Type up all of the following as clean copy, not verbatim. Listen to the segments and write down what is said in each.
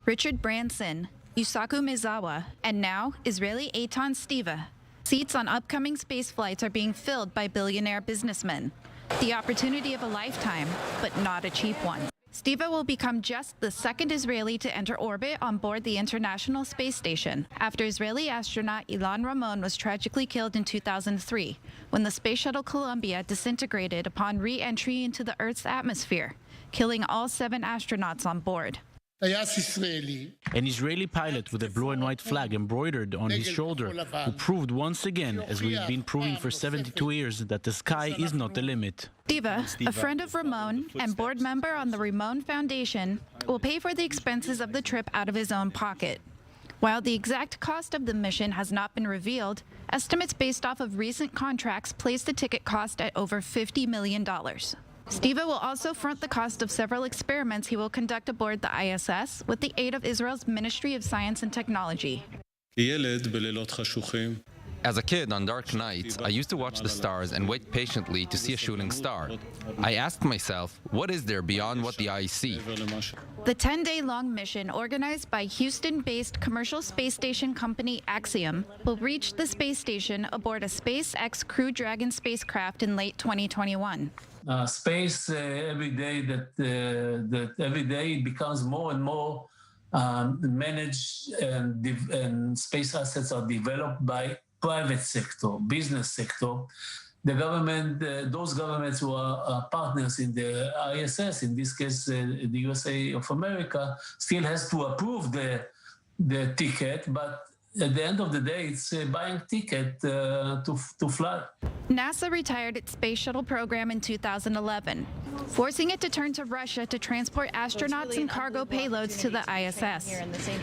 Richard Branson, Yusaku Mizawa, and now Israeli Eytan Stibbe. Seats on upcoming space flights are being filled by billionaire businessmen. The opportunity of a lifetime, but not a cheap one. Stibbe will become just the second Israeli to enter orbit on board the International Space Station, after Israeli astronaut Ilan Ramon was tragically killed in 2003, when the Space Shuttle Columbia disintegrated upon re-entry into the Earth's atmosphere, killing all 7 astronauts on board. An Israeli pilot with a blue and white flag embroidered on his shoulder, who proved once again, as we've been proving for 72 years, that the sky is not the limit. Stibbe, a friend of Ramon and board member on the Ramon Foundation, will pay for the expenses of the trip out of his own pocket. While the exact cost of the mission has not been revealed, estimates based off of recent contracts place the ticket cost at over $50 million. Stibbe will also front the cost of several experiments he will conduct aboard the ISS with the aid of Israel's Ministry of Science and Technology. As a kid on dark nights, I used to watch the stars and wait patiently to see a shooting star. I asked myself, what is there beyond what the eyes see? The 10-day-long mission, organized by Houston-based commercial space station company Axiom, will reach the space station aboard a SpaceX Crew Dragon spacecraft in late 2021. Space every day every day it becomes more and more managed, and space assets are developed by private sector, business sector. The government, those governments who are partners in the ISS, in this case the USA of America, still has to approve the ticket, but at the end of the day, it's buying ticket to fly. NASA retired its space shuttle program in 2011, forcing it to turn to Russia to transport astronauts and cargo payloads to the ISS.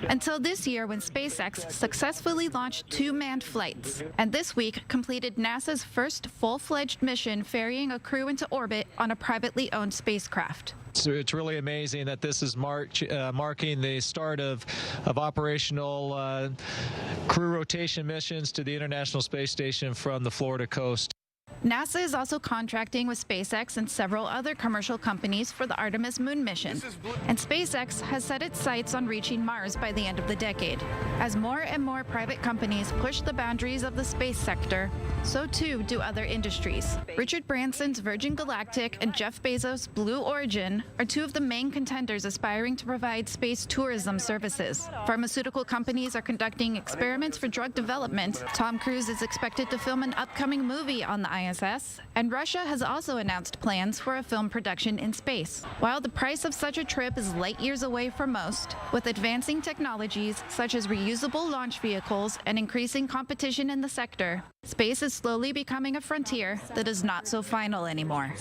Until this year, when SpaceX successfully launched 2 manned flights, and this week completed NASA's first full-fledged mission ferrying a crew into orbit on a privately owned spacecraft. It's really amazing that this is marking the start of operational crew rotation missions to the International Space Station from the Florida coast. NASA is also contracting with SpaceX and several other commercial companies for the Artemis moon mission. And SpaceX has set its sights on reaching Mars by the end of the decade. As more and more private companies push the boundaries of the space sector, so too do other industries. Richard Branson's Virgin Galactic and Jeff Bezos' Blue Origin are 2 of the main contenders aspiring to provide space tourism services. Pharmaceutical companies are conducting experiments for drug development. Tom Cruise is expected to film an upcoming movie on the ISS, and Russia has also announced plans for a film production in space. While the price of such a trip is light years away for most, with advancing technologies such as reusable launch vehicles and increasing competition in the sector, space is slowly becoming a frontier that is not so final anymore.